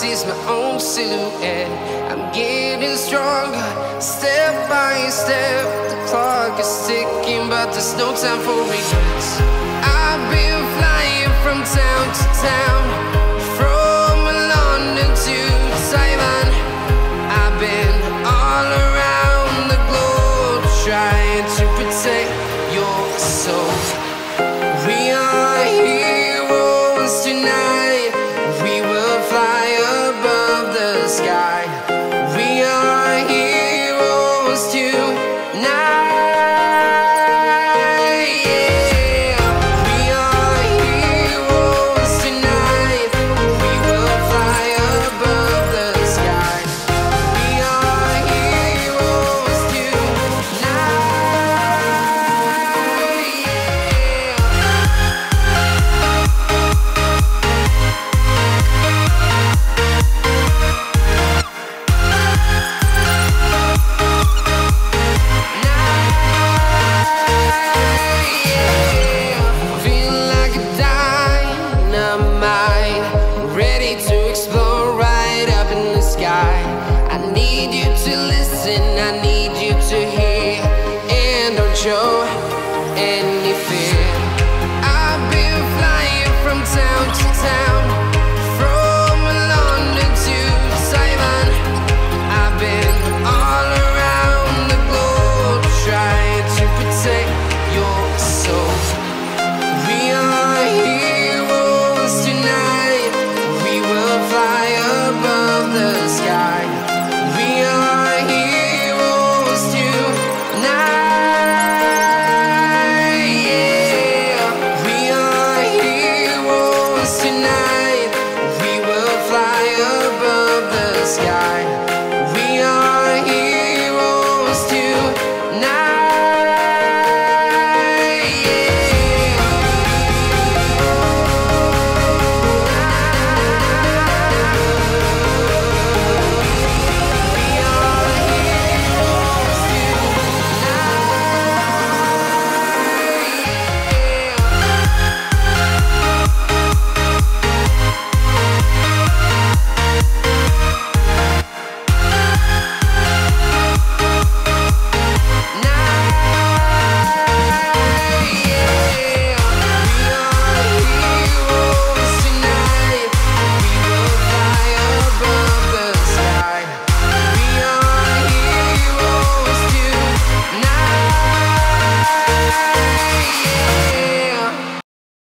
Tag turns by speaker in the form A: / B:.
A: sees my own silhouette. I'm getting stronger, step by step. The clock is ticking, but there's no time for regrets. I've been flying from town to town, from London to Taiwan. I've been all around the globe, trying to protect your soul. We are heroes tonight. We will fly above the sky. We are heroes tonight. Yeah. We are heroes tonight. We will fly above the sky. We are heroes tonight. Feeling like a dynamite, ready to explode right up in the sky. I need you to listen, I need